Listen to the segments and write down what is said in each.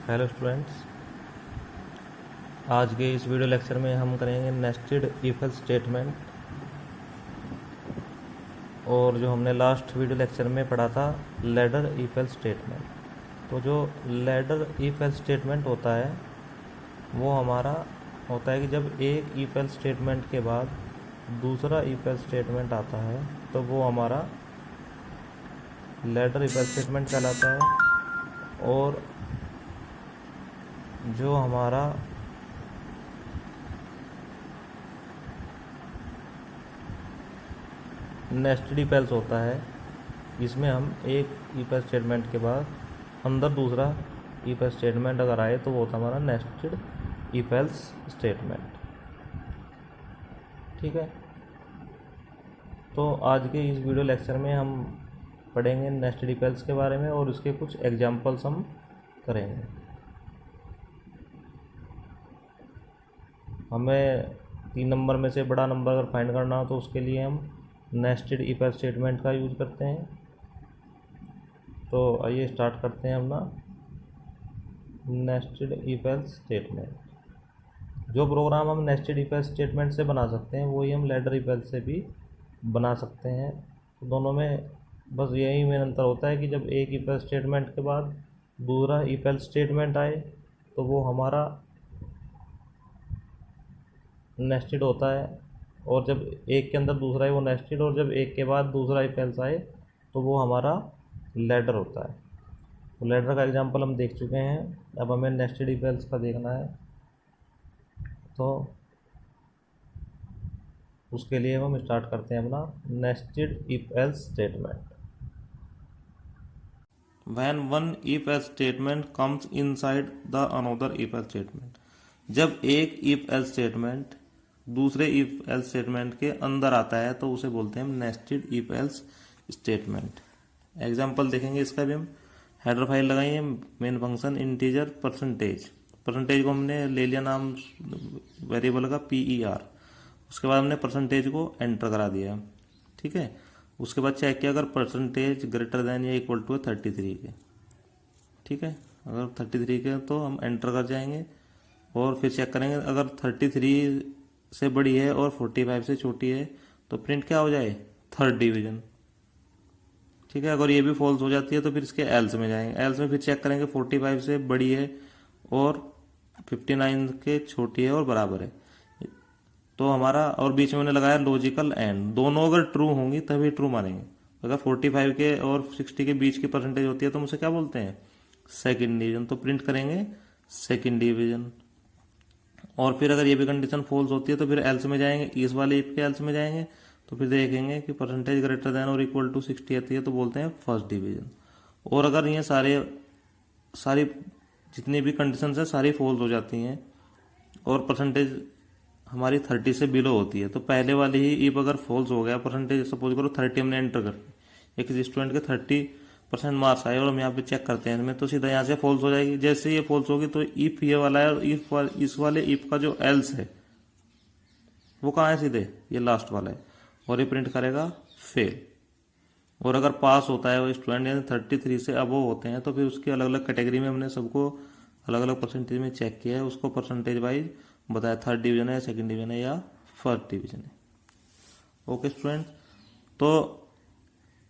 Hello students, आज के इस वीडियो लेक्चर में हम करेंगे नेस्टेड इफ एल्स स्टेटमेंट। और जो हमने लास्ट वीडियो लेक्चर में पढ़ा था लैडर इफ एल्स स्टेटमेंट। तो जो लैडर इफ एल्स स्टेटमेंट होता है वो हमारा होता है कि जब एक इफ एल्स स्टेटमेंट के बाद दूसरा इफ एल्स स्टेटमेंट आता है तो वो हमारा लैडर इफ एल्स स्टेटमेंट कहलाता है। और जो हमारा नेस्टेड इफ एल्स होता है इसमें हम एक इफ एल्स स्टेटमेंट के बाद अंदर दूसरा इफ एल्स स्टेटमेंट अगर आए तो वो होता है हमारा नेस्टेड इफ एल्स स्टेटमेंट। ठीक है, तो आज के इस वीडियो लेक्चर में हम पढ़ेंगे नेस्टेड इफ एल्स के बारे में और उसके कुछ एग्जांपल्स हम करेंगे। हमें 3 नंबर में से बड़ा नंबर अगर फाइंड करना हो तो उसके लिए हम नेस्टेड इफ एल्स स्टेटमेंट का यूज करते हैं। तो आइए स्टार्ट करते हैं अपना नेस्टेड इफ एल्स स्टेटमेंट। जो प्रोग्राम हम नेस्टेड इफ एल्स स्टेटमेंट से बना सकते हैं वही हम लैडर इफ एल्स से भी बना सकते हैं। तो दोनों में बस यही मेन अंतर होता है कि जब एक इफ एल्स स्टेटमेंट के बाद दूसरा इफ एल्स स्टेटमेंट आए तो वो हमारा नेस्टेड होता है, और जब एक के अंदर दूसरा है वो नेस्टेड, और जब एक के बाद दूसरा इफ एल्स आए तो वो हमारा लैडर होता है। तो लैडर का एग्जांपल हम देख चुके हैं, अब हमें नेस्टेड इफ एल्स का देखना है। तो उसके लिए हम स्टार्ट करते हैं अपना nested if else statement. When one if else statement comes inside the another if else statement, जब एक if else statement दूसरे if else statement के अंदर आता है तो उसे बोलते हैं हम nested if else statement। Example देखेंगे इसका भी हम। हेडर फाइल लगाइए, मेन फंक्शन इंटीजर परसेंटेज को हमने ले लिया नाम वेरिएबल का PER। उसके बाद हमने परसेंटेज को एंटर करा दिया। ठीक है, उसके बाद चेक किया अगर परसेंटेज ग्रेटर देन या इक्वल टू है 33 के। ठीक है, अगर 33 के तो हम एंटर कर जाएंगे और फिर चेक करेंगे अगर 33 से बड़ी है और 45 से छोटी है तो प्रिंट क्या हो जाए, थर्ड डिवीजन। ठीक है, अगर ये भी फॉल्स हो जाती है तो फिर इसके एल्स में जाएंगे। एल्स में फिर चेक करेंगे 45 से बड़ी है और 59 के छोटी है और बराबर है तो हमारा, और बीच में उन्हें लगाया लॉजिकल एंड, दोनों अगर ट्रू होंगी तभी ट्रू मानेंगे। अगर 45 के और 60 के बीच की परसेंटेज होती है तो हम उसे क्या बोलते हैं, सेकंड डिवीजन। तो प्रिंट करेंगे सेकंड डिवीजन। और फिर अगर ये भी कंडीशन फॉल्स होती है तो फिर एल्स में जाएंगे, इस वाले इफ के एल्स में जाएंगे तो फिर देखेंगे कि परसेंटेज ग्रेटर देन और इक्वल टू 60 आती है तो बोलते हैं फर्स्ट डिवीजन। और अगर ये सारी जितनी भी कंडीशन है सारी फॉल्स हो जाती हैं और परसेंटेज हमारी 30 से बिलो होती है तो पहले वाली ही इफ अगर फॉल्स हो गया, परसेंटेज सपोज करो 30 हमने एंटर कर दी, एक स्टूडेंट के 30% मार्क्स आए और हम यहाँ पे चेक करते हैं इसमें तो सीधा यहाँ से फॉल्स हो जाएगी। जैसे ये फॉल्स होगी तो इफ ये वाला है और इस वाले इफ का जो एल्स है वो कहाँ है, सीधे ये लास्ट वाला है, और ये प्रिंट करेगा फेल। और अगर पास होता है वो स्टूडेंट यानी 33 से अबव होते हैं तो फिर उसकी अलग अलग कैटेगरी में हमने सबको अलग अलग परसेंटेज में चेक किया है, उसको परसेंटेज वाइज बताया थर्ड डिवीजन है, सेकंड डिवीजन है या फर्स्ट डिवीजन है। ओके स्टूडेंट, तो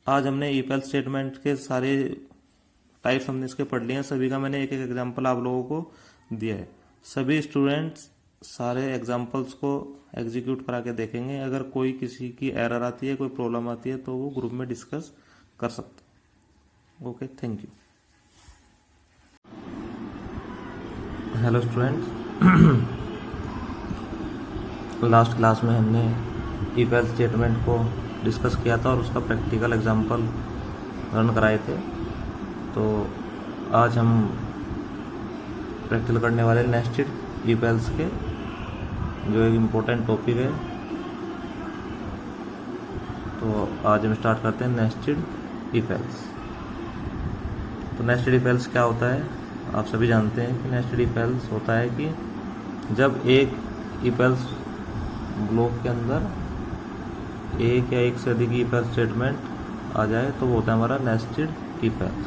आज हमने इफ एल्स स्टेटमेंट के सारे टाइप्स हमने इसके पढ़ लिए हैं। सभी का मैंने एक एक एग्जांपल आप लोगों को दिया है। सभी स्टूडेंट्स सारे एग्जांपल्स को एग्जीक्यूट करा के देखेंगे। अगर कोई किसी की एरर आती है, कोई प्रॉब्लम आती है तो वो ग्रुप में डिस्कस कर सकते हैं। Okay, thank you. Hello students, last class में हमने इफ एल्स स्टेटमेंट को डिस्कस किया था और उसका प्रैक्टिकल एग्जांपल रन कराए थे। तो आज हम प्रैक्टिकल करने वाले नेस्टेड इफ एल्स के, जो एक इम्पोर्टेंट टॉपिक है। तो आज हम स्टार्ट करते हैं नेस्टेड इफ एल्स। तो नेस्टेड इफ एल्स क्या होता है, आप सभी जानते हैं कि नेस्टेड इफ एल्स होता है कि जब एक इफ एल्स ब्लॉक के अंदर एक या एक से अधिक इफ एल्स स्टेटमेंट आ जाए तो वो होता है हमारा नेस्टेड इफ एल्स।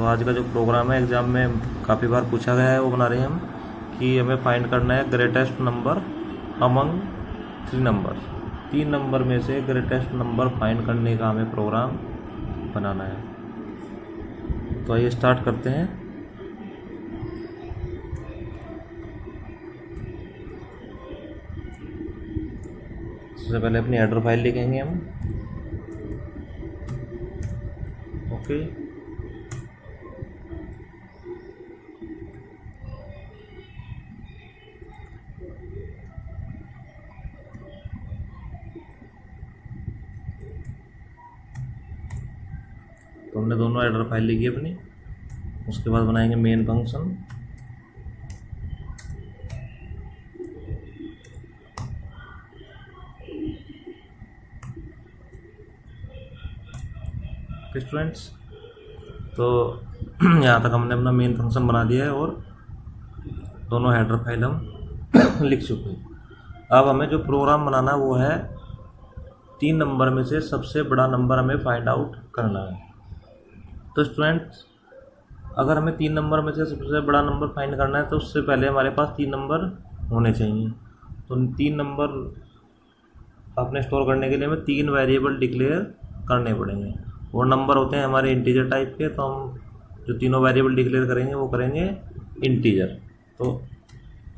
तो आज का जो प्रोग्राम है एग्ज़ाम में काफ़ी बार पूछा गया है, वो बना रहे हैं हम कि हमें फाइंड करना है greatest number among 3 number. 3 number में से ग्रेटेस्ट नंबर फाइंड करने का हमें प्रोग्राम बनाना है। तो आइए स्टार्ट करते हैं। सबसे पहले अपनी हेडर फाइल लिखेंगे हम। ओके, तो हमने दोनों हेडर फाइल लिखी अपनी। उसके बाद बनाएंगे मेन फंक्शन। स्टूडेंट्स, तो यहाँ तक हमने अपना मेन फंक्शन बना दिया है और दोनों हेडर फाइल हम लिख चुके हैं। अब हमें जो प्रोग्राम बनाना है वो है 3 नंबर में से सबसे बड़ा नंबर हमें फाइंड आउट करना है। तो स्टूडेंट्स, अगर हमें 3 नंबर में से सबसे बड़ा नंबर फाइंड करना है तो उससे पहले हमारे पास 3 नंबर होने चाहिए। तो 3 नंबर अपने स्टोर करने के लिए हमें 3 वेरिएबल डिक्लेयर करने पड़ेंगे। वो नंबर होते हैं हमारे इंटीजर टाइप के, तो हम जो तीनों वेरिएबल डिक्लेयर करेंगे वो करेंगे इंटीजर। तो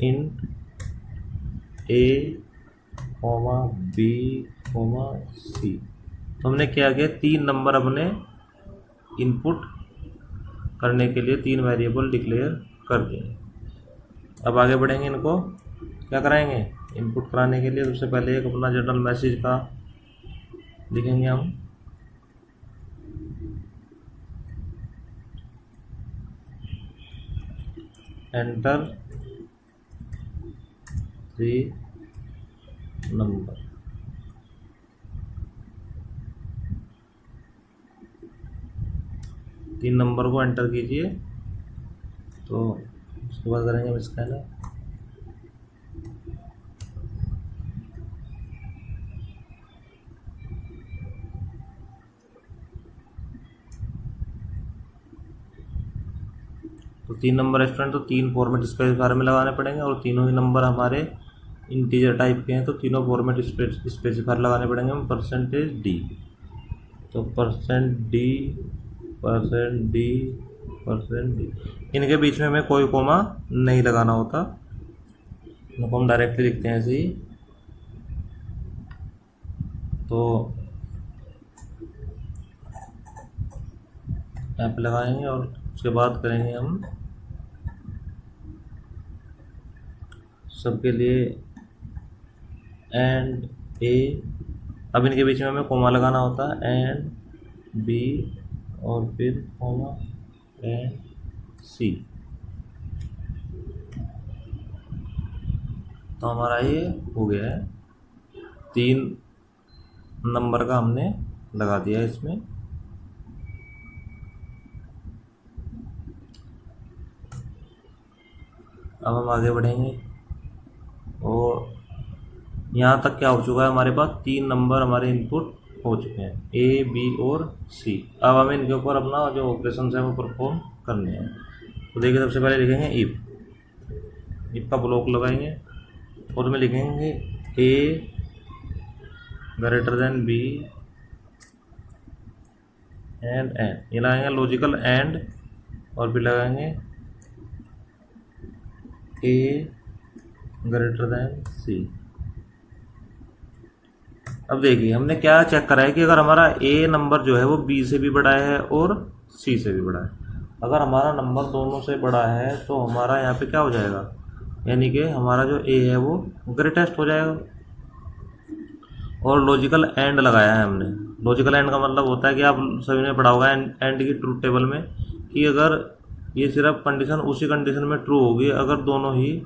इंट ए बी सी। तो हमने क्या किया, 3 नंबर अपने इनपुट करने के लिए 3 वेरिएबल डिक्लेयर कर दिए। अब आगे बढ़ेंगे, इनको क्या कराएंगे, इनपुट कराने के लिए सबसे पहले एक अपना जनरल मैसेज का लिखेंगे हम। Enter 3 number. तीन नंबर को एंटर कीजिए। तो उसके बाद करेंगे हम स्कैनर। तो 3 नंबर स्टूडेंट, तो 3 फॉर्मेट स्पेसिफायर में लगाने पड़ेंगे और तीनों ही नंबर हमारे इंटीजर टाइप के हैं, तो तीनों फॉर्मेट स्पेसिफायर लगाने पड़ेंगे हम। %d, तो %d, %d। इनके बीच में हमें कोई कोमा नहीं लगाना होता, इनको हम डायरेक्टली लिखते हैं ऐसे ही। तो यहाँ पे लगाएंगे और उसके बाद करेंगे हम सबके लिए एंड ए। अब इनके बीच में हमें कोमा लगाना होता है, एंड बी और फिर कोमा एंड सी। तो हमारा ये हो गया है, 3 नंबर का हमने लगा दिया है इसमें। अब हम आगे बढ़ेंगे और यहाँ तक क्या हो चुका है, हमारे पास 3 नंबर हमारे इनपुट हो चुके हैं, ए बी और सी। अब हमें इनके ऊपर अपना जो ऑपरेशन है वो परफॉर्म करने हैं। तो देखिए, सबसे पहले लिखेंगे इफ का ब्लॉक लगाएंगे और उसमें लिखेंगे ए ग्रेटर देन बी एंड ये लगाएंगे लॉजिकल एंड, और फिर लगाएंगे ए ग्रेटर देन सी। अब देखिए, हमने क्या चेक करा है कि अगर हमारा ए नंबर जो है वो बी से भी बड़ा है और सी से भी बड़ा है। अगर हमारा नंबर दोनों से बड़ा है तो हमारा यहाँ पे क्या हो जाएगा, यानी कि हमारा जो ए है वो ग्रेटेस्ट हो जाएगा। और लॉजिकल एंड लगाया है हमने। लॉजिकल एंड का मतलब होता है कि आप सभी ने पढ़ा होगा एंड की ट्रूथ टेबल में, कि अगर ये सिर्फ कंडीशन उसी कंडीशन में ट्रू होगी अगर दोनों ही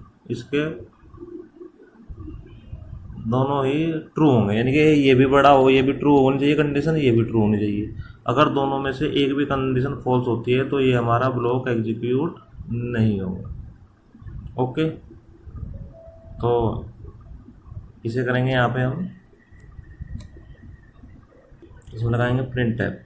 ट्रू होंगे, यानी कि ये भी बड़ा हो, ये भी ट्रू होनी चाहिए कंडीशन, ये भी ट्रू होनी चाहिए। अगर दोनों में से एक भी कंडीशन फॉल्स होती है तो ये हमारा ब्लॉक एग्जीक्यूट नहीं होगा। ओके, तो इसे करेंगे यहाँ पे हम, इसमें लगाएंगे प्रिंट टैब।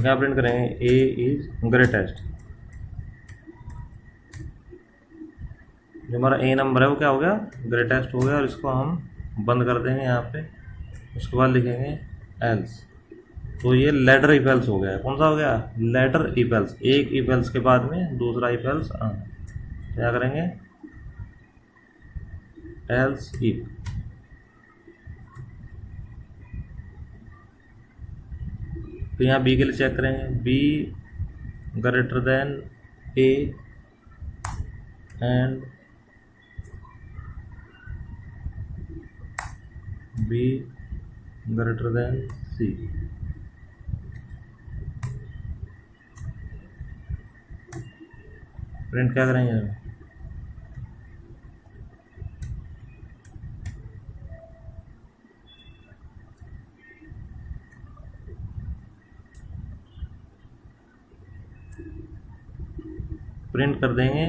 क्या प्रिंट करेंगे, ए इज ग्रेटेस्ट। जो हमारा ए नंबर है वो क्या हो गया, ग्रेटेस्ट हो गया, और इसको हम बंद कर देंगे यहाँ पे। उसके बाद लिखेंगे एल्स। तो ये लेटर इफ एल्स हो गया। कौन सा हो गया, लेटर इफ एल्स। एक इफ एल्स के बाद में दूसरा इफ एल्स आना। क्या करेंगे, एल्स इफ। तो यहाँ बी के लिए चेक करेंगे, b greater than A and B greater than c. Print क्या करेंगे, प्रिंट कर देंगे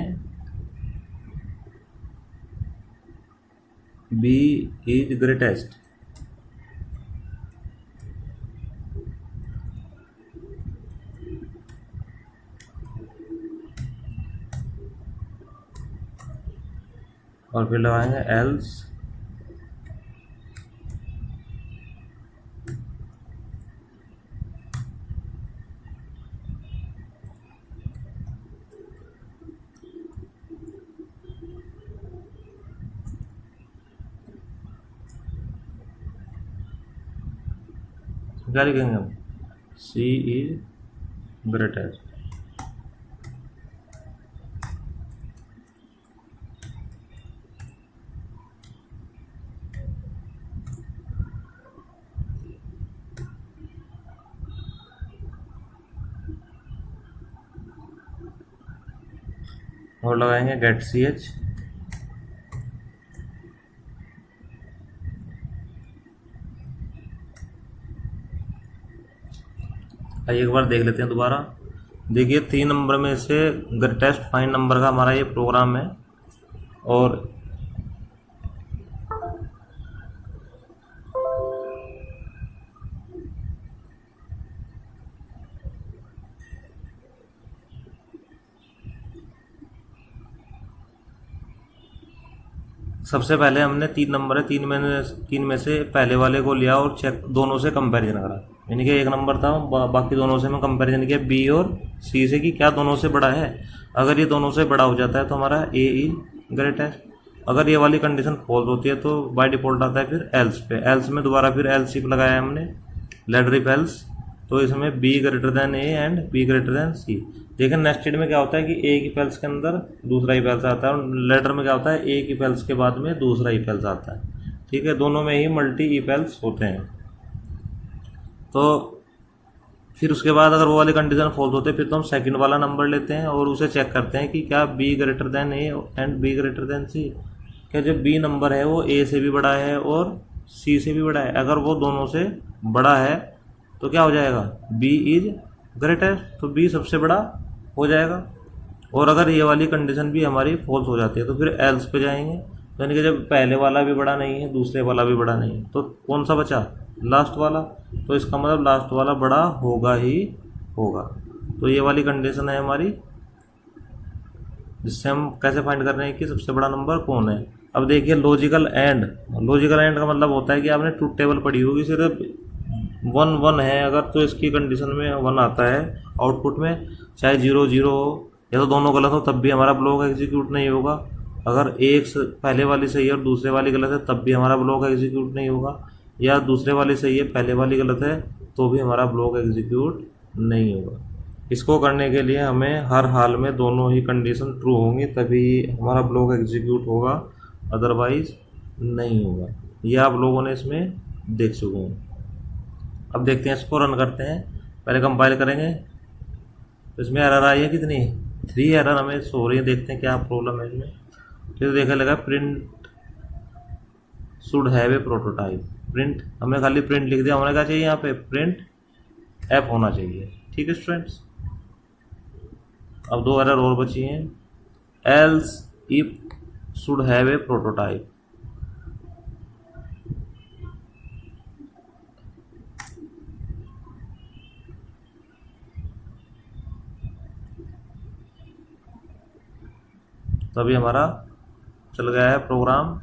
बी इज ग्रेटेस्ट। और फिर लगाएंगे एल्स क्या लिखेंगे हम, सी इज ग्रेटेस्ट। और लगाएंगे गेट सी एच। आइए एक बार देख लेते हैं दोबारा। देखिए 3 नंबर में से ग्रेटेस्ट फाइन नंबर का हमारा ये प्रोग्राम है। और सबसे पहले हमने 3 नंबर है, तीन में से पहले वाले को लिया और चेक दोनों से कंपैरिजन करा। यानी कि एक नंबर था, बाकी दोनों से मैं कंपैरिजन किया बी और सी से कि क्या दोनों से बड़ा है। अगर ये दोनों से बड़ा हो जाता है तो हमारा ए इज ग्रेटेस्ट। अगर ये वाली कंडीशन फॉल्स होती है तो बाय डिफॉल्ट आता है फिर एल्स पे। एल्स में दोबारा फिर एल्स इफ लगाया हमने, लेटर इफ एल्स। तो इसमें B greater than A and B greater than C. देखिए नेक्स्टेड में क्या होता है कि एक इफ एल्स के अंदर दूसरा इफ एल्स आता है, और लेटर में क्या होता है एक इफ एल्स के बाद में दूसरा इफ एल्स आता है। ठीक है, दोनों में ही मल्टी इफ एल्स होते हैं। तो फिर उसके बाद अगर वो वाली कंडीशन फॉल्स होते हैं फिर तो हम सेकंड वाला नंबर लेते हैं और उसे चेक करते हैं कि क्या B greater than A and B greater than C. क्या जो बी नंबर है वो ए से भी बड़ा है और सी से भी बड़ा है। अगर वो दोनों से बड़ा है तो क्या हो जाएगा, बी इज ग्रेटेस्ट, तो बी सबसे बड़ा हो जाएगा। और अगर ये वाली कंडीशन भी हमारी फॉल्स हो जाती है तो फिर एल्स पे जाएंगे। तो यानी कि जब पहले वाला भी बड़ा नहीं है दूसरे वाला भी बड़ा नहीं है तो कौन सा बचा, लास्ट वाला। तो इसका मतलब लास्ट वाला बड़ा होगा ही होगा। तो ये वाली कंडीशन है हमारी, जिससे हम कैसे फाइंड कर रहे हैं कि सबसे बड़ा नंबर कौन है। अब देखिए लॉजिकल एंड। लॉजिकल एंड का मतलब होता है कि आपने ट्रूथ टेबल पढ़ी होगी, सिर्फ 1 1 है अगर तो इसकी कंडीशन में 1 आता है आउटपुट में, चाहे 0 0 हो या तो दोनों गलत हो तब भी हमारा ब्लॉक एग्जीक्यूट नहीं होगा। अगर एक पहले वाली सही है और दूसरे वाली गलत है तब भी हमारा ब्लॉक एग्जीक्यूट नहीं होगा, या दूसरे वाली सही है पहले वाली गलत है तो भी हमारा ब्लॉक एग्जीक्यूट नहीं होगा। इसको करने के लिए हमें हर हाल में दोनों ही कंडीशन ट्रू होंगी तभी हमारा ब्लॉक एग्जीक्यूट होगा, अदरवाइज नहीं होगा। ये आप लोगों ने इसमें देख चुके हैं। अब देखते हैं, इसको रन करते हैं। पहले कंपाइल करेंगे तो इसमें एरर आई है कितनी, 3 एरर हमें सो रही है। देखते हैं क्या प्रॉब्लम है इसमें। फिर देखने लगा print should have a prototype. Print, हमने खाली प्रिंट लिख दिया, होना क्या चाहिए यहाँ पे प्रिंट एफ होना चाहिए। ठीक है स्टूडेंट्स, अब 2 एरर और बची हैं। Else if should have a prototype. तो अभी हमारा चल गया है प्रोग्राम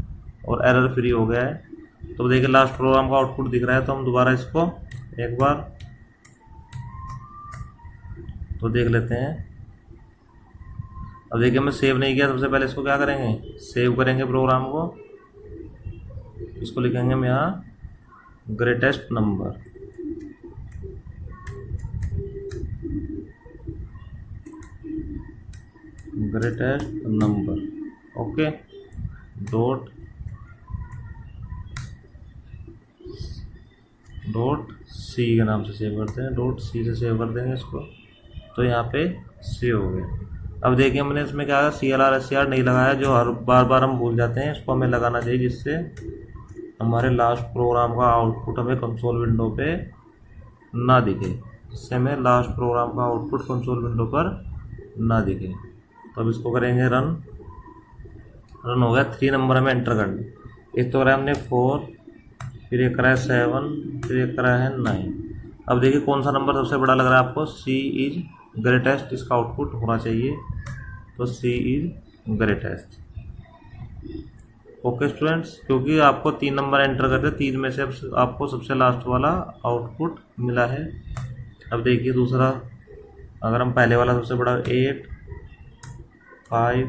और एरर फ्री हो गया है। तो देखिए लास्ट प्रोग्राम का आउटपुट दिख रहा है, तो हम दोबारा इसको एक बार तो देख लेते हैं। अब देखिए मैं सेव नहीं किया, सबसे पहले इसको क्या करेंगे, सेव करेंगे प्रोग्राम को। इसको लिखेंगे हम यहाँ greatest number, greatest number, okay, dot c के नाम से सेव करते हैं, डॉट सी से सेव कर देंगे इसको। तो यहाँ पे सेव हो गया। अब देखिए हमने इसमें क्या CLR नहीं लगाया, जो हर बार हम भूल जाते हैं, इसको हमें लगाना चाहिए, जिससे हमारे लास्ट प्रोग्राम का आउटपुट हमें कंसोल विंडो पे ना दिखे, जिससे हमें लास्ट प्रोग्राम का आउटपुट कंसोल विंडो पर ना दिखे। तो अब इसको करेंगे रन हो गया। 3 नंबर हमें एंटर करने, एक तो करा हमने 4, फिर एक करा है 7, फिर एक करा है 9। अब देखिए कौन सा नंबर सबसे बड़ा लग रहा है आपको, C इज ग्रेटेस्ट, इसका आउटपुट होना चाहिए। तो C is greatest, okay students. क्योंकि आपको 3 नंबर एंटर करते, 3 में से आपको सबसे लास्ट वाला आउटपुट मिला है। अब देखिए दूसरा, अगर हम पहले वाला सबसे बड़ा 8, 5,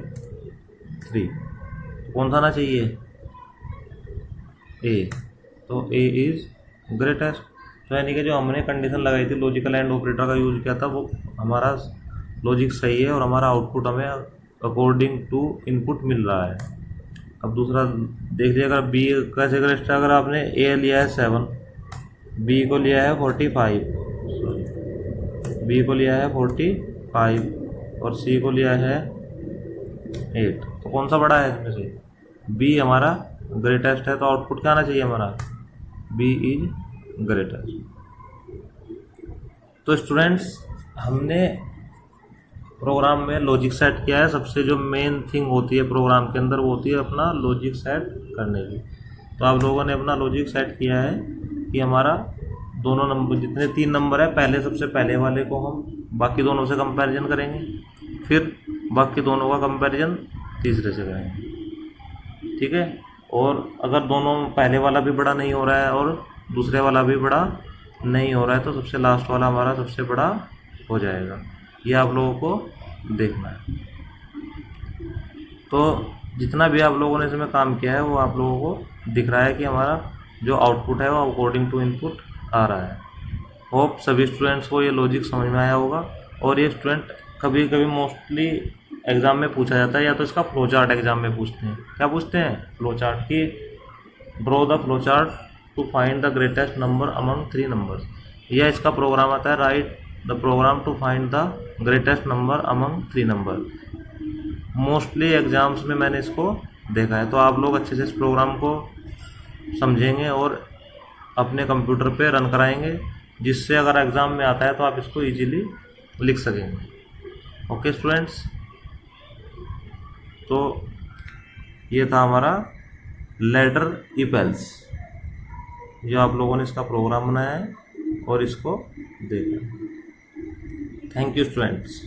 3, तो कौन सा आना चाहिए, A। तो A इज ग्रेटेस्ट। तो यानी कि जो हमने कंडीशन लगाई थी, लॉजिकल एंड ऑपरेटर का यूज किया था, वो हमारा लॉजिक सही है और हमारा आउटपुट हमें अकॉर्डिंग टू इनपुट मिल रहा है। अब दूसरा देख लीजिए, अगर B कैसे ग्रेटेस्ट है, अगर आपने A लिया है 7, B को लिया है 45, B को लिया है 45 और C को लिया है 8, तो कौन सा बड़ा है इसमें से, B हमारा ग्रेटेस्ट है। तो आउटपुट क्या आना चाहिए हमारा, B इज ग्रेटेस्ट। तो स्टूडेंट्स हमने प्रोग्राम में लॉजिक सेट किया है। सबसे जो मेन थिंग होती है प्रोग्राम के अंदर, वो होती है अपना लॉजिक सेट करने की। तो आप लोगों ने अपना लॉजिक सेट किया है कि हमारा दोनों नंबर, जितने 3 नंबर है, पहले सबसे पहले वाले को हम बाकी दोनों से कंपैरिजन करेंगे, फिर बाकी दोनों का कंपैरिजन तीसरे से करेंगे, ठीक है। और अगर दोनों पहले वाला भी बड़ा नहीं हो रहा है और दूसरे वाला भी बड़ा नहीं हो रहा है, तो सबसे लास्ट वाला हमारा सबसे बड़ा हो जाएगा। ये आप लोगों को देखना है। तो जितना भी आप लोगों ने इसमें काम किया है, वो आप लोगों को दिख रहा है कि हमारा जो आउटपुट है वो अकॉर्डिंग टू इनपुट आ रहा है। होप सभी स्टूडेंट्स को ये लॉजिक समझ में आया होगा। और ये स्टूडेंट कभी कभी मोस्टली एग्ज़ाम में पूछा जाता है, या तो इसका फ्लो चार्ट एग्ज़ाम में पूछते हैं। क्या पूछते हैं, फ्लो चार्ट, की draw the flow chart to find the greatest number among 3 numbers. यह इसका प्रोग्राम आता है, write the program to find the greatest number among 3 number. Mostly exams में मैंने इसको देखा है। तो आप लोग अच्छे से इस प्रोग्राम को समझेंगे और अपने कंप्यूटर पे रन कराएंगे, जिससे अगर एग्ज़ाम में आता है तो आप इसको इजीली लिख सकेंगे। ओके स्टूडेंट्स, तो ये था हमारा लेटर इफ एल्स, जो आप लोगों ने इसका प्रोग्राम बनाया है और इसको देखा। Thank you students.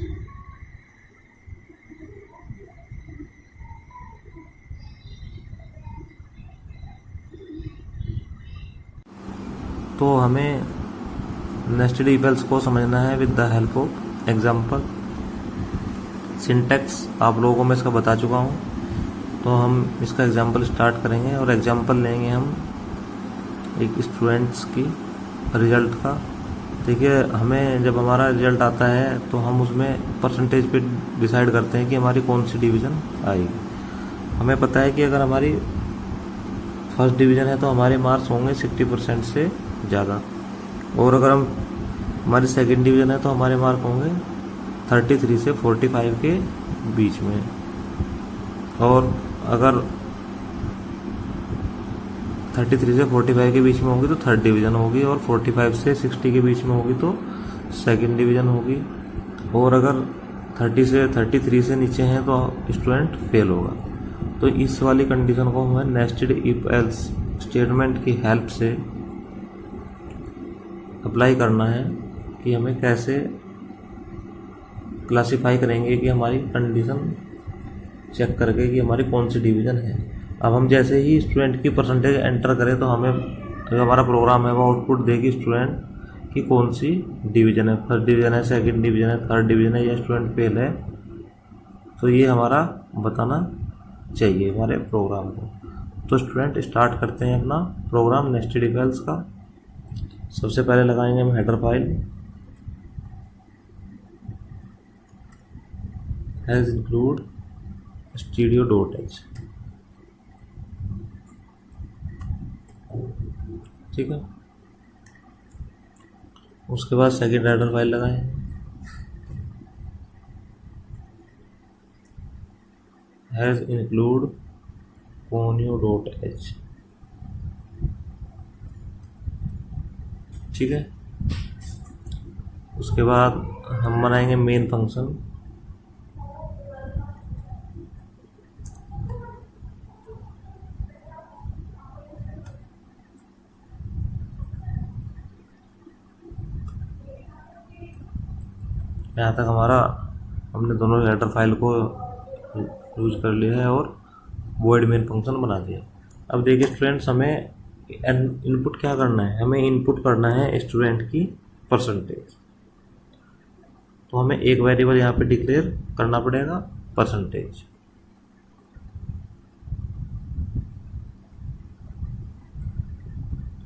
तो हमें नेस्टेड इफ एल्स को समझना है with the help of example. Syntax आप लोगों को मैं इसका बता चुका हूँ, तो हम इसका एग्जाम्पल स्टार्ट करेंगे और एग्जाम्पल लेंगे हम एक स्टूडेंट्स की रिजल्ट का। देखिए हमें जब हमारा रिजल्ट आता है तो हम उसमें परसेंटेज पे डिसाइड करते हैं कि हमारी कौन सी डिवीज़न आएगी। हमें पता है कि अगर हमारी फर्स्ट डिवीज़न है तो हमारे मार्क्स होंगे 60% से ज़्यादा, और अगर हमारी सेकंड डिवीज़न है तो हमारे मार्क होंगे 33 से 45 के बीच में, और अगर 33 से 45 के बीच में होगी तो थर्ड डिवीज़न होगी, और 45 से 60 के बीच में होगी तो सेकंड डिवीज़न होगी, और अगर 30 से 33 से नीचे हैं तो स्टूडेंट फेल होगा। तो इस वाली कंडीशन को हमें नेस्टेड इफ एल्स स्टेटमेंट की हेल्प से अप्लाई करना है कि हमें कैसे क्लासिफाई करेंगे कि हमारी कंडीशन चेक करके कि हमारी कौन सी डिवीज़न है। अब हम जैसे ही स्टूडेंट की परसेंटेज एंटर करें तो हमें जो हमारा प्रोग्राम है वो आउटपुट देगी स्टूडेंट की कौन सी डिवीज़न है, फर्स्ट डिवीज़न है, सेकंड डिवीज़न है, थर्ड डिवीज़न है या स्टूडेंट फेल है। तो ये हमारा बताना चाहिए हमारे प्रोग्राम को। तो स्टूडेंट स्टार्ट करते हैं अपना प्रोग्राम नेस्टेड इफ एल्स का। सबसे पहले लगाएंगे हम header file has include studio.h, ठीक है। उसके बाद सेकेंड हेडर फाइल लगाएं हैज़ इंक्लूड conio.h, ठीक है। उसके बाद हम बनाएंगे मेन फंक्शन यहाँ तक हमारा हमने दोनों हेडर फाइल को यूज कर लिया है और वॉइड मेन फंक्शन बना दिया। अब देखिए स्टूडेंट्स, हमें इनपुट क्या करना है, हमें इनपुट करना है स्टूडेंट की परसेंटेज। तो हमें एक वेरिएबल यहाँ पे डिक्लेयर करना पड़ेगा परसेंटेज।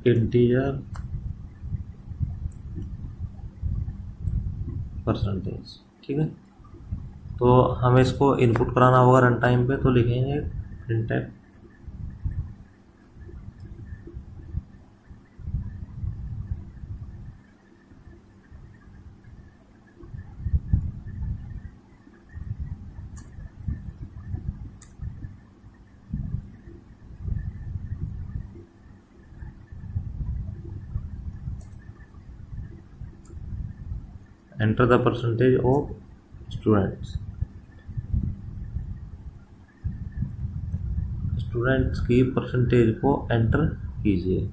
इंटीजर परसेंटेज, ठीक है। तो हमें इसको इनपुट कराना होगा रन टाइम पे, तो लिखेंगे printf enter the percentage of students. Students की परसेंटेज को एंटर कीजिए।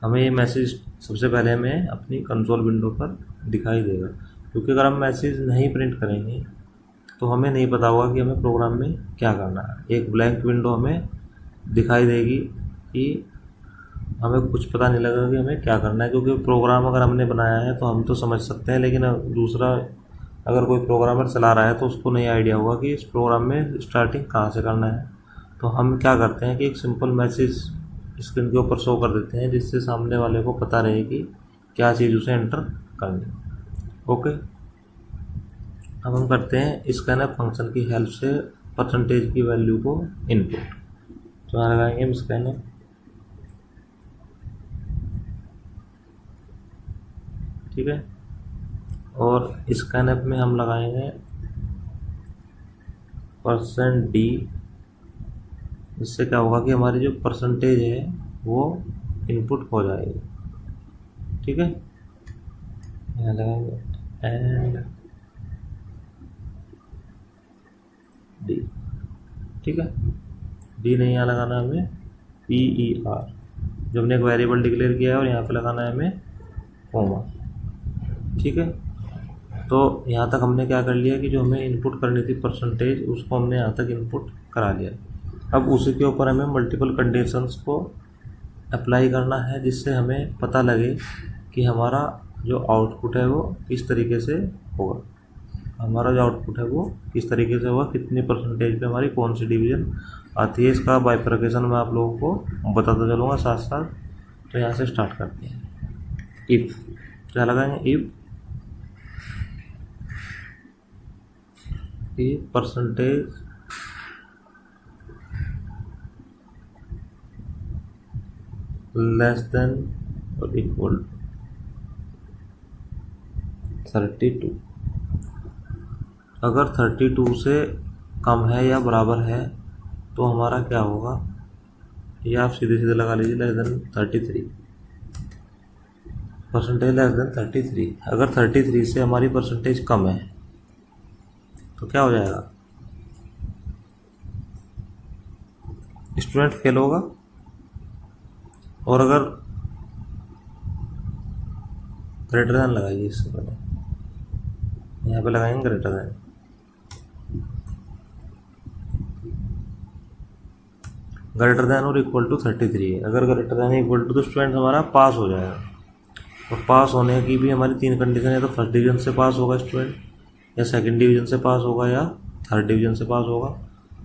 हमें ये मैसेज सबसे पहले हमें अपनी कंसोल विंडो पर दिखाई देगा, क्योंकि अगर हम मैसेज नहीं प्रिंट करेंगे तो हमें नहीं पता होगा कि हमें प्रोग्राम में क्या करना है। एक ब्लैंक विंडो हमें दिखाई देगी कि हमें कुछ पता नहीं लगेगा कि हमें क्या करना है, क्योंकि प्रोग्राम अगर हमने बनाया है तो हम तो समझ सकते हैं, लेकिन दूसरा अगर कोई प्रोग्रामर चला रहा है तो उसको नहीं आइडिया होगा कि इस प्रोग्राम में स्टार्टिंग कहाँ से करना है। तो हम क्या करते हैं कि एक सिंपल मैसेज स्क्रीन के ऊपर शो कर देते हैं, जिससे सामने वाले को पता रहे कि क्या चीज़ उसे एंटर करनी। ओके, अब हम करते हैं स्कैनएफ फंक्शन की हेल्प से परसेंटेज की वैल्यू को इनपुट। तो यहाँ लगाएंगे हम स्कैनएफ, ठीक है। और स्कैनएफ में हम लगाएंगे %d। इससे क्या होगा कि हमारी जो परसेंटेज है वो इनपुट हो जाएगी, ठीक है। यहाँ लगाएंगे एंड डी, ठीक है। डी नहीं यहाँ लगाना हमें PER, जो हमने एक वेरिएबल डिक्लेयर किया है, और यहाँ पे लगाना है हमें कोमा, ठीक है। तो यहाँ तक हमने क्या कर लिया कि जो हमें इनपुट करनी थी परसेंटेज, उसको हमने यहाँ तक इनपुट करा लिया। अब उसी के ऊपर हमें मल्टीपल कंडीशंस को अप्लाई करना है, जिससे हमें पता लगे कि हमारा जो आउटपुट है वो किस तरीके से होगा। हमारा जो आउटपुट है वो किस तरीके से होगा, कितनी परसेंटेज पे हमारी कौन सी डिवीज़न आती है। इसका बाइफरकेशन मैं आप लोगों को बताता चलूँगा साथ साथ। तो यहाँ से स्टार्ट करते हैं। इफ़ क्या लगाएंगे, इफ़ परसेंटेज लेस देन और इक्वल 32। अगर 32 से कम है या बराबर है तो हमारा क्या होगा, ये आप सीधे सीधे लगा लीजिए, less than 33, percentage less then 33। अगर 33 से हमारी परसेंटेज कम है तो क्या हो जाएगा, स्टूडेंट फेल होगा। और अगर ग्रेटर देन लगाइए, इससे पहले यहाँ पे लगाएंगे ग्रेटर देन, ग्रेटर देन और इक्वल टू 33 है। अगर ग्रेटर देन इक्वल टू तो स्टूडेंट हमारा पास हो जाएगा। और पास होने की भी हमारी 3 कंडीशन है, तो फर्स्ट डिवीजन से पास होगा स्टूडेंट, या सेकंड डिवीजन से पास होगा, या थर्ड डिवीजन से पास होगा।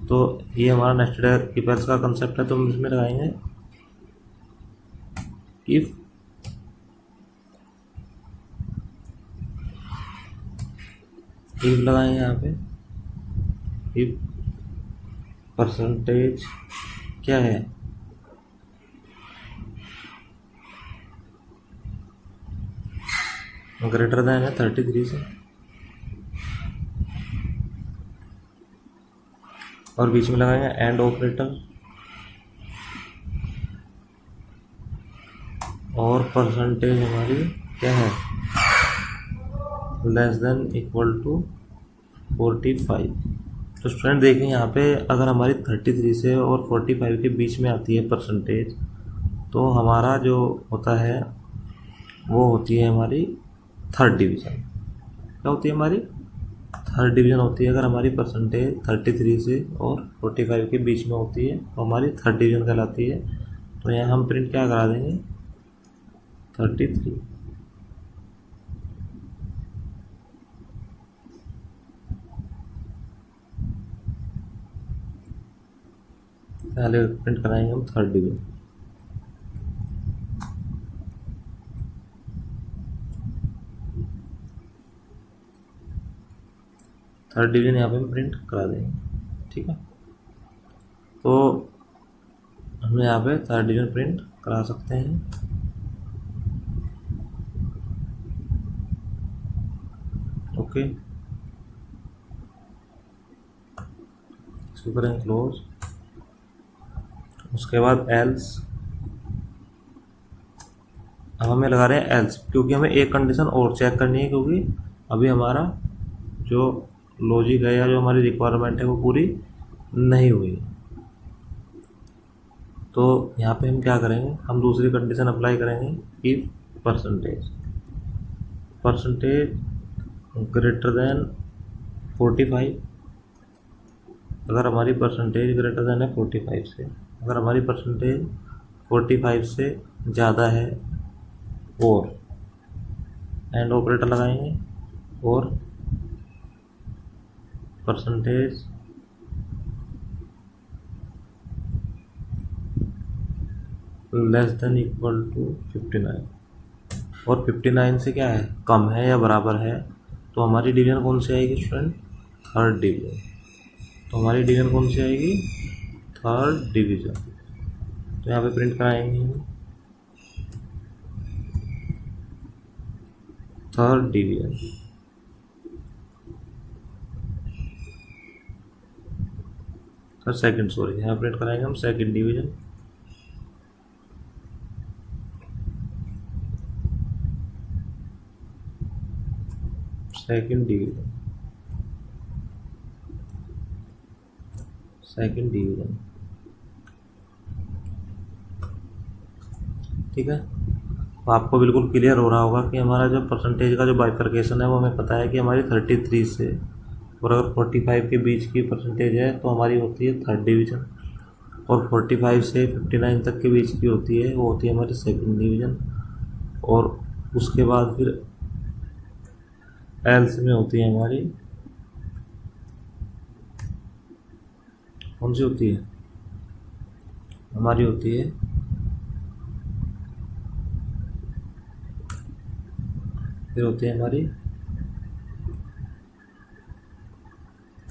तो ये हमारा नेस्टेड इफ एल्स का कंसेप्ट है। तो हम इसमें लगाएंगे इफ लगाएंगे यहाँ पे, इफ परसेंटेज क्या है, ग्रेटर देन है 33 से, और बीच में लगाएंगे एंड ऑपरेटर, और परसेंटेज हमारी क्या है, लेस देन इक्वल टू 45। तो स्टूडेंट देखें यहाँ पे, अगर हमारी 33 से और 45 के बीच में आती है परसेंटेज, तो हमारा जो होता है वो होती है हमारी थर्ड डिवीज़न। क्या होती है हमारी? थर्ड डिवीज़न होती है। अगर हमारी परसेंटेज 33 से और 45 के बीच में होती है तो हमारी थर्ड डिवीज़न कहलाती है। तो यहाँ हम प्रिंट क्या करा देंगे, 33। पहले प्रिंट कराएंगे हम थर्ड डिवीज़न। थर्ड डिवीज़न यहाँ पे हम प्रिंट करा देंगे, ठीक है। तो हम यहाँ पे थर्ड डिवीज़न प्रिंट करा सकते हैं। ओके, इसको करें क्लोज। उसके बाद एल्स, अब हमें लगा रहे हैं एल्स, क्योंकि हमें एक कंडीशन और चेक करनी है, क्योंकि अभी हमारा जो लॉजिक है या जो हमारी रिक्वायरमेंट है वो पूरी नहीं हुई। तो यहाँ पे हम क्या करेंगे, हम दूसरी कंडीशन अप्लाई करेंगे, इफ परसेंटेज ग्रेटर देन 45। अगर हमारी परसेंटेज ग्रेटर देन है 45 से, अगर हमारी परसेंटेज 45 से ज़्यादा है, और एंड ऑपरेटर लगाएंगे, और percentage less than equal to 59, और 59 से क्या है, कम है या बराबर है, तो हमारी डिवीजन कौन सी आएगी स्टूडेंट, थर्ड डिवीजन। तो हमारी डिवीजन कौन सी आएगी, थर्ड डिवीजन। तो यहाँ पे प्रिंट कराएंगे हम थर्ड डिवीजन। सेकंड, सॉरी, यहाँ प्रिंट कराएंगे हम second division. Second division, second division, ठीक है। तो आपको बिल्कुल क्लियर हो रहा होगा कि हमारा जो परसेंटेज का जो बाइफरकेशन है वो हमें पता है कि हमारी 33 से और अगर 45 के बीच की परसेंटेज है तो हमारी होती है थर्ड डिवीज़न, और 45 से 59 तक के बीच की होती है वो होती है हमारी सेकंड डिवीज़न, और उसके बाद फिर एल्स में होती है हमारी कौन सी होती है, हमारी होती है फिर होती है हमारी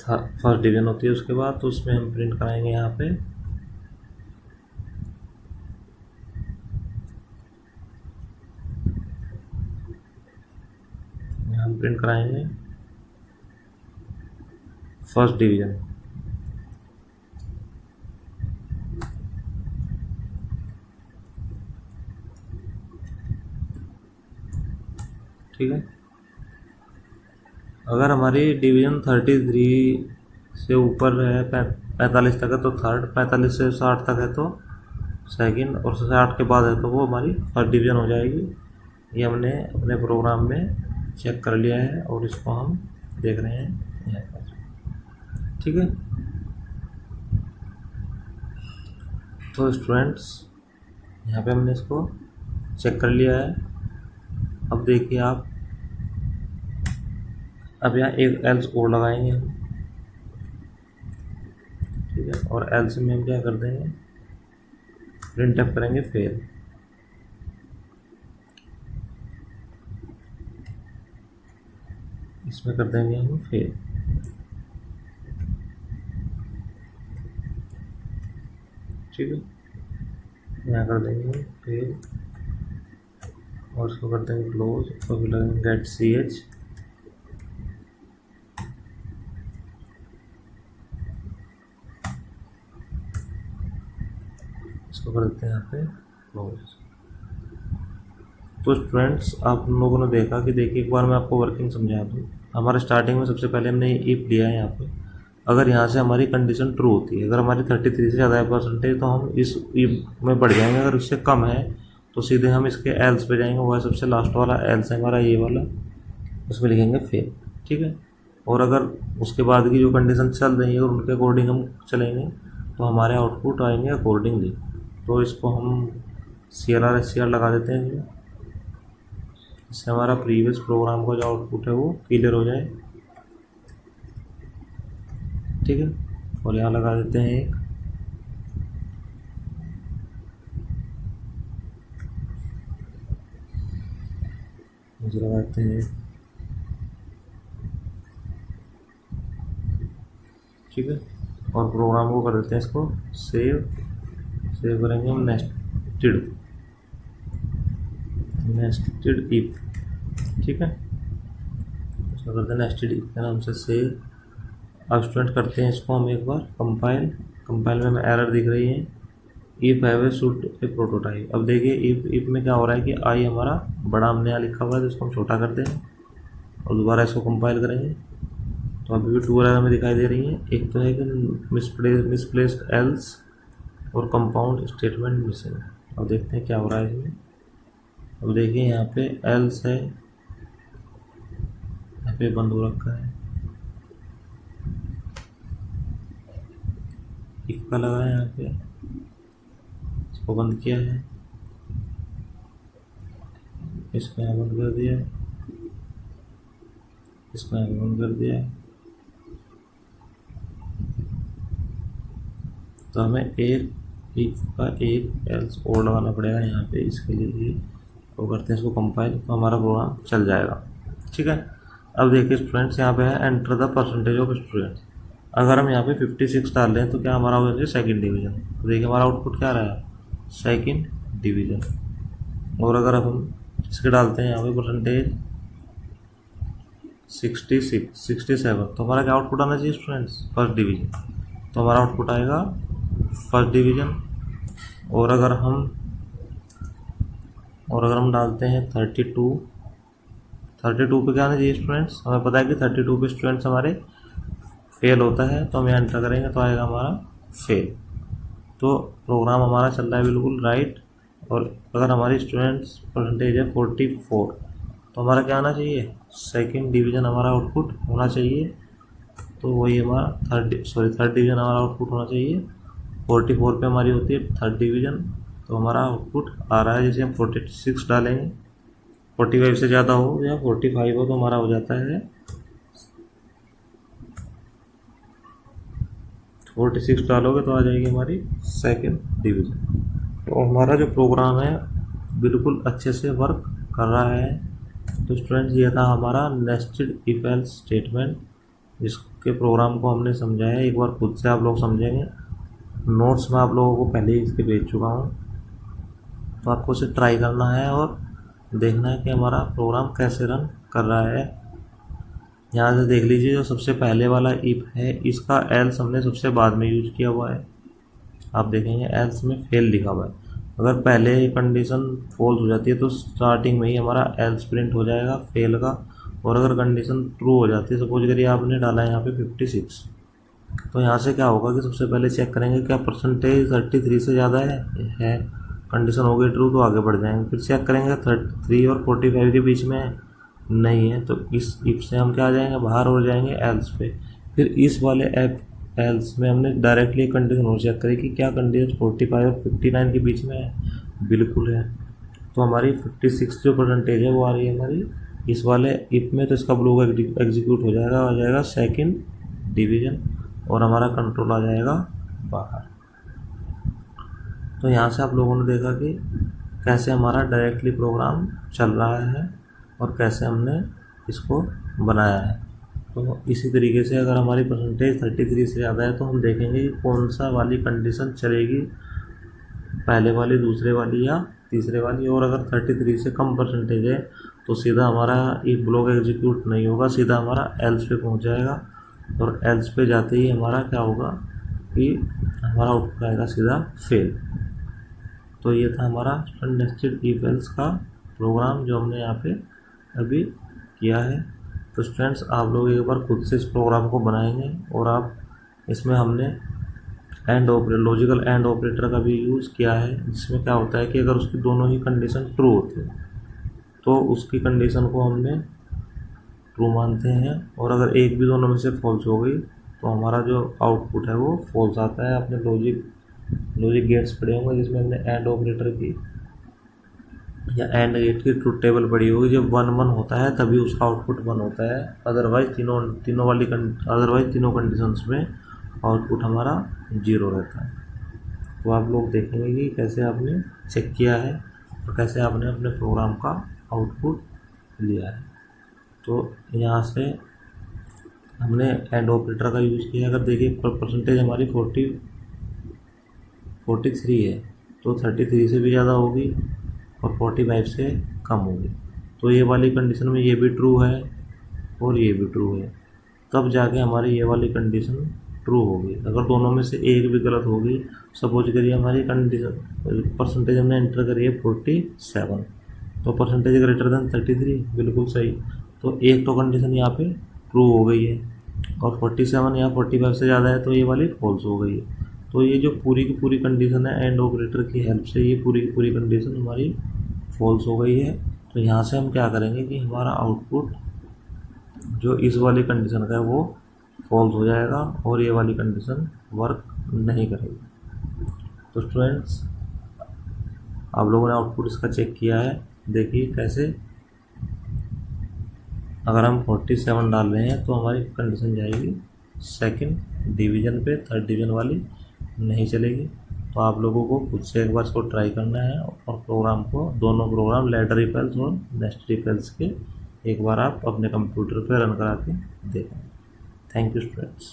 फर्स्ट डिवीजन होती है उसके बाद। तो उसमें हम प्रिंट कराएंगे यहाँ पे हम प्रिंट कराएंगे फर्स्ट डिवीजन, ठीक है। अगर हमारी डिवीजन 33 से ऊपर है, 45 तक है तो थर्ड, 45 से 60 तक है तो सेकंड, और 60 के बाद है तो वो हमारी फर्स्ट डिवीजन हो जाएगी। ये हमने अपने प्रोग्राम में चेक कर लिया है और इसको हम देख रहे हैं यहाँ पर, ठीक है। तो स्टूडेंट्स यहाँ पे हमने इसको चेक कर लिया है। अब देखिए आप, अब यहाँ एक एल्स और लगाएंगे हम, ठीक है, और एल्स में हम क्या कर देंगे, प्रिंट एफ करेंगे फेल। इसमें कर देंगे हम फेल, ठीक है, यहाँ कर देंगे फेल और इसको कर देंगे क्लोज और फिर लगेंगे गेट सी एच, इसको कर देते हैं यहाँ पे क्लोज। तो स्टूडेंट्स आप लोगों ने देखा कि देखिए, एक बार मैं आपको वर्किंग समझा दूँ। हमारे स्टार्टिंग में सबसे पहले हमने इफ लिया है यहाँ पे, अगर यहाँ से हमारी कंडीशन ट्रू होती है, अगर हमारी 33 से ज़्यादा है परसेंटेज, तो हम इस इफ में बढ़ जाएंगे। अगर इससे कम है तो सीधे हम इसके एल्स पे जाएंगे, वो है सबसे लास्ट वाला एल्स है हमारा ये वाला, उसमें लिखेंगे फेल, ठीक है। और अगर उसके बाद की जो कंडीशन चल रही है और उनके अकॉर्डिंग हम चलेंगे तो हमारे आउटपुट आएंगे अकॉर्डिंगली। तो इसको हम CLR SCR लगा देते हैं, इससे हमारा प्रीवियस प्रोग्राम का जो आउटपुट है वो क्लियर हो जाए, ठीक है। और यहाँ लगा देते हैं एक, मुझे लगाते हैं, ठीक है, और प्रोग्राम को कर देते हैं इसको सेव करेंगे हम नेस्टेड इफ, ठीक है, इसको करते हैं नेस्टेड इफ के नाम से सेव। अब स्टूडेंट करते हैं इसको हम एक बार कंपाइल में हमें एरर दिख रही है, if have a should A prototype. अब देखिए इफ में क्या हो रहा है कि आई हमारा बड़ा हमने यहाँ लिखा हुआ है, तो इसको हम छोटा कर दें और दोबारा इसको कंपाइल करेंगे तो अभी भी 2 एरर हमें दिखाई दे रही है। एक तो है कि मिसप्लेस्ड एल्स और कंपाउंड स्टेटमेंट मिसिंग। अब देखते हैं क्या हो रहा है इसमें। अब देखिए यहाँ पे एल्स है, यहाँ पे बंद हो रखा है, इफ का लगा है यहाँ पे, इसको बंद किया है, इसको यहाँ बंद कर दिया है, इसको यहाँ बंद कर दिया है। तो हमें एक इफ का एक एल्स और लगाना पड़ेगा यहाँ पे, इसके लिए वो करते हैं इसको कंपाइल, तो हमारा प्रोग्राम चल जाएगा, ठीक है। अब देखिए स्टूडेंट्स, यहाँ पे है enter the percentage of students. अगर हम यहाँ पे 56 डाल दें तो क्या हमारा हो जाएगा सेकंड डिवीजन। तो देखिए हमारा आउटपुट क्या रहा है, सेकंड डिवीजन। और अगर हम इसके डालते हैं यहाँ पे परसेंटेज 67, तो हमारा क्या आउटपुट आना चाहिए स्टूडेंट्स, फर्स्ट डिवीजन। तो हमारा आउटपुट आएगा फर्स्ट डिवीजन। और अगर हम डालते हैं 32 पे क्या आना चाहिए स्टूडेंट्स, हमें पता है कि 32 पे स्टूडेंट्स हमारे फेल होता है, तो हम यहाँ एंटर करेंगे तो आएगा हमारा फेल। तो प्रोग्राम हमारा चल रहा है बिल्कुल राइट। और अगर हमारी स्टूडेंट्स परसेंटेज है 44, तो हमारा क्या आना चाहिए, सेकंड डिवीजन हमारा आउटपुट होना चाहिए। तो वही हमारा थर्ड डिवीजन हमारा आउटपुट होना चाहिए। 44 पे हमारी होती है थर्ड डिवीजन, तो हमारा आउटपुट आ रहा है, जैसे हम 46 डालेंगे, 45 से ज़्यादा हो या 45 हो तो हमारा हो जाता है 46 डालोगे तो आ जाएगी हमारी सेकंड डिवीजन। तो हमारा जो प्रोग्राम है बिल्कुल अच्छे से वर्क कर रहा है। तो स्टूडेंट्स ये था हमारा नेस्टेड इफ एल्स स्टेटमेंट, जिसके प्रोग्राम को हमने समझाया। एक बार खुद से आप लोग समझेंगे, नोट्स में आप लोगों को पहले ही इसके भेज चुका हूँ, तो आपको इसे ट्राई करना है और देखना है कि हमारा प्रोग्राम कैसे रन कर रहा है। यहाँ से देख लीजिए, जो सबसे पहले वाला इफ है इसका एल्स हमने सबसे बाद में यूज किया हुआ है। आप देखेंगे एल्स में फेल लिखा हुआ है। अगर पहले ही कंडीशन फॉल्स हो जाती है तो स्टार्टिंग में ही हमारा एल्स प्रिंट हो जाएगा फेल का। और अगर कंडीशन ट्रू हो जाती है, सपोज करिए आपने डाला है यहाँ पे 56, तो यहाँ से क्या होगा कि सबसे पहले चेक करेंगे क्या परसेंटेज 33 से ज़्यादा है। कंडीशन हो गई ट्रू तो आगे बढ़ जाएंगे। फिर चेक करेंगे 33 और 45 के बीच में नहीं है, तो इस इफ से हम क्या आ जाएंगे, बाहर हो जाएंगे एल्स पे। फिर इस वाले एल्स में हमने डायरेक्टली कंडीशन और चेक करी कि क्या कंडीशन 45 और 59 के बीच में है, बिल्कुल है। तो हमारी 56 जो परसेंटेज है वो आ रही है हमारी इस वाले इफ में, तो इसका ब्लॉक एग्जीक्यूट हो जाएगा सेकंड डिवीजन, और हमारा कंट्रोल आ जाएगा बाहर। तो यहाँ से आप लोगों ने देखा कि कैसे हमारा डायरेक्टली प्रोग्राम चल रहा है और कैसे हमने इसको बनाया है। तो इसी तरीके से अगर हमारी परसेंटेज 33 से ज़्यादा है तो हम देखेंगे कि कौन सा वाली कंडीशन चलेगी, पहले वाली, दूसरे वाली या तीसरे वाली। और अगर 33 से कम परसेंटेज है तो सीधा हमारा ये ब्लॉक एग्जीक्यूट नहीं होगा, सीधा हमारा एल्स पे पहुंच जाएगा, और एल्स पे जाते ही हमारा क्या होगा कि हमारा आउटपुट आएगा सीधा फेल। तो ये था हमारा नेस्टेड इफ एल्स का प्रोग्राम जो हमने यहाँ पे अभी किया है। तो स्टूडेंट्स आप लोग एक बार खुद से इस प्रोग्राम को बनाएंगे, और आप इसमें हमने लॉजिकल एंड ऑपरेटर का भी यूज़ किया है, जिसमें क्या होता है कि अगर उसकी दोनों ही कंडीशन ट्रू होती है तो उसकी कंडीशन को हमने ट्रू मानते हैं, और अगर एक भी दोनों में से फॉल्स हो गई तो हमारा जो आउटपुट है वो फॉल्स आता है। आपने लॉजिक गेट्स पढ़े होंगे जिसमें हमने एंड ऑपरेटर की या एंड गेट की ट्रुथ टेबल पड़ी होगी। जब 1 1 होता है तभी उसका आउटपुट 1 होता है, अदरवाइज तीनों कंडीशंस में आउटपुट हमारा 0 रहता है। तो आप लोग देखेंगे कि कैसे आपने चेक किया है और कैसे आपने अपने प्रोग्राम का आउटपुट लिया है। तो यहाँ से हमने एंड ऑपरेटर का यूज़ किया। अगर देखिए परसेंटेज हमारी 43 है तो 33 से भी ज़्यादा होगी और 45 से कम होगी। तो ये वाली कंडीशन में ये भी ट्रू है और ये भी ट्रू है, तब जाके हमारी ये वाली कंडीशन ट्रू होगी। अगर दोनों में से एक भी गलत होगी, सपोज करिए हमारी कंडीशन परसेंटेज हमने एंटर करी है 47, तो परसेंटेज ग्रेटर देन 33, बिल्कुल सही। तो एक तो कंडीशन यहाँ पे ट्रू हो गई है, और 47 या 45 से ज़्यादा है तो ये वाली फॉल्स हो गई है। तो ये जो पूरी की पूरी कंडीशन है एंड ऑपरेटर की हेल्प से ये पूरी की पूरी कंडीशन हमारी फॉल्स हो गई है। तो यहाँ से हम क्या करेंगे कि हमारा आउटपुट जो इस वाली कंडीशन का है वो फॉल्स हो जाएगा और ये वाली कंडीशन वर्क नहीं करेगी। तो स्टूडेंट्स आप लोगों ने आउटपुट इसका चेक किया है, देखिए कैसे अगर हम 47 डाल रहे हैं तो हमारी कंडीशन जाएगी सेकंड डिवीज़न पे, थर्ड डिवीज़न वाली नहीं चलेगी। तो आप लोगों को खुद से एक बार इसको ट्राई करना है और प्रोग्राम को, दोनों प्रोग्राम लैडर इफ एल्स और नेस्टेड इफ एल्स के एक बार आप अपने कंप्यूटर पे रन करा के देखें। Thank you students.